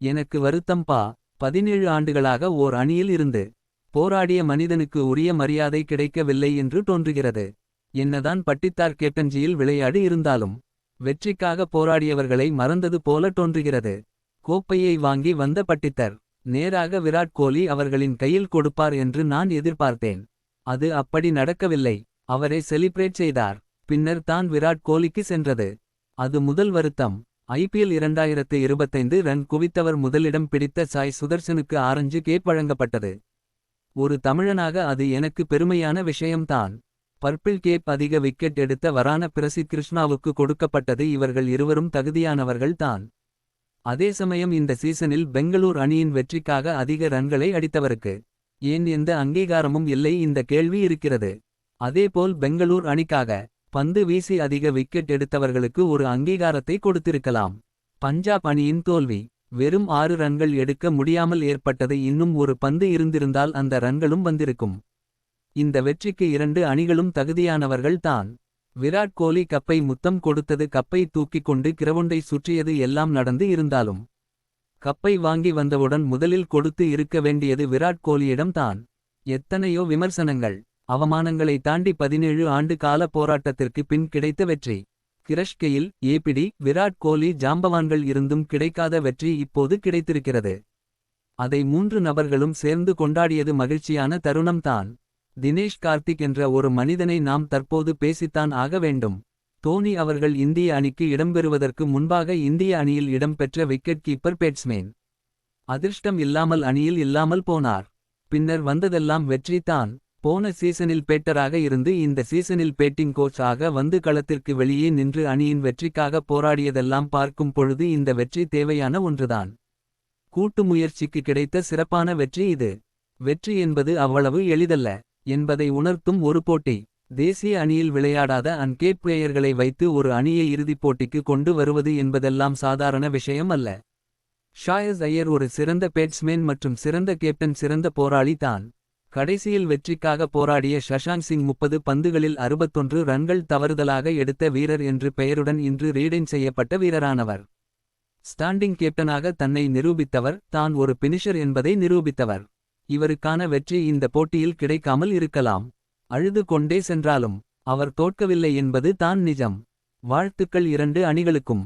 எனக்கு வருத்தம் பா. 17 ஆண்டுகளாக ஓர் அணியில் இருந்து போராடிய மனிதனுக்கு உரிய மரியாதை கிடைக்கவில்லை என்று தோன்றுகிறது. என்னதான் பட்டித்தார் கேப்டன்ஜியில் விளையாடி இருந்தாலும் வெற்றிக்காக போராடியவர்களை மறந்தது போல தோன்றுகிறது. கோப்பையை வாங்கி வந்த பட்டித்தர் நேராக விராட் கோலி அவர்களின் கையில் கொடுப்பார் என்று நான் எதிர்பார்த்தேன். அது அப்படி நடக்கவில்லை. அவரே செலிப்ரேட் செய்தார். பின்னர் தான் விராட் கோலிக்கு சென்றது. அது முதல் வருத்தம். ஐபிஎல் 2025 ரன் குவித்தவர் முதலிடம் பிடித்த சாய் சுதர்சனுக்கு ஆரஞ்சு கேப் வழங்கப்பட்டது. ஒரு தமிழனாக அது எனக்கு பெருமையான விஷயம்தான். பர்பிள் கேப் அதிக விக்கெட் எடுத்த வரான பிரசித் கிருஷ்ணாவுக்கு கொடுக்கப்பட்டது. இவர்கள் இருவரும் தகுதியானவர்கள் தான். அதே சமயம் இந்த சீசனில் பெங்களூர் அணியின் வெற்றிக்காக அதிக ரன்களை அடித்தவருக்கு ஏன் எந்த அங்கீகாரமும் இல்லை இந்த கேள்வி இருக்கிறது. அதேபோல் பெங்களூர் அணிக்காக பந்து வீசி அதிக விக்கெட் எடுத்தவர்களுக்கு ஒரு அங்கீகாரத்தை கொடுத்திருக்கலாம். பஞ்சாப் அணியின் தோல்வி வெறும் 6 ரன்கள் எடுக்க முடியாமல் ஏற்பட்டது. இன்னும் ஒரு பந்து இருந்திருந்தால் அந்த ரன்களும் வந்திருக்கும். இந்த வெற்றிக்கு 2 அணிகளும் தகுதியானவர்கள் தான். விராட் கோலி கப்பை முத்தம் கொடுத்தது, கப்பை தூக்கிக் கொண்டு கிரவுண்டை சுற்றியது எல்லாம் நடந்து இருந்தாலும் கப்பை வாங்கி வந்தவுடன் முதலில் கொடுத்து இருக்க வேண்டியது விராட் கோலியிடம் தான். எத்தனையோ விமர்சனங்கள் அவமானங்களை தாண்டி 17 ஆண்டு கால போராட்டத்திற்கு பின் கிடைத்த வெற்றி. கிரஷ் கெயில், ஏபிடி, விராட் கோலி ஜாம்பவான்கள் இருந்தும் கிடைக்காத வெற்றி இப்போது கிடைத்திருக்கிறது. அதை 3 நபர்களும் சேர்ந்து கொண்டாடியது மகிழ்ச்சியான தருணம்தான். தினேஷ் கார்த்திக் என்ற ஒரு மனிதனை நாம் தற்போது பேசித்தான் ஆக வேண்டும். தோனி அவர்கள் இந்திய அணிக்கு இடம்பெறுவதற்கு முன்பாக இந்திய அணியில் இடம்பெற்ற விக்கெட் கீப்பர் பேட்ஸ்மேன். அதிர்ஷ்டம் இல்லாமல் அணியில் இல்லாமல் போனார். பின்னர் வந்ததெல்லாம் வெற்றி தான். போன சீசனில் பேட்டராக இருந்து இந்த சீசனில் பேட்டிங் கோச் ஆக வந்து களத்திற்கு வெளியே நின்று அணியின் வெற்றிக்காக போராடியதெல்லாம் பார்க்கும் பொழுது இந்த வெற்றி தேவையான ஒன்றுதான். கூட்டு முயற்சிக்கு கிடைத்த சிறப்பான வெற்றி இது. வெற்றி என்பது அவ்வளவு எளிதல்ல என்பதை உணர்த்தும் ஒரு போட்டி. தேசிய அணியில் விளையாடாத அன்கேப் பிளேயர்களை வைத்து ஒரு அணியை இறுதிப் போட்டிக்கு கொண்டு வருவது என்பதெல்லாம் சாதாரண விஷயம் அல்ல. ஷாயஸ் ஐயர் ஒரு சிறந்த பேட்ஸ்மேன் மற்றும் சிறந்த கேப்டன், சிறந்த போராளி தான். கடைசியில் வெற்றிக்காக போராடிய ஷஷாங்க் சிங் 30 பந்துகளில் 61 ரன்கள் தவறுதலாக எடுத்த வீரர் என்று பெயருடன் இன்று ரீடைன் செய்யப்பட்ட வீரரானவர். ஸ்டாண்டிங் கேப்டனாக தன்னை நிரூபித்தவர், தான் ஒரு பினிஷர் என்பதை நிரூபித்தவர். இவருக்கான வெற்றி இந்த போட்டியில் கிடைக்காமல் இருக்கலாம். அழுது கொண்டே சென்றாலும் அவர் தோற்கவில்லை என்பது தான் நிஜம். வாழ்த்துக்கள் 2 அணிகளுக்கும்.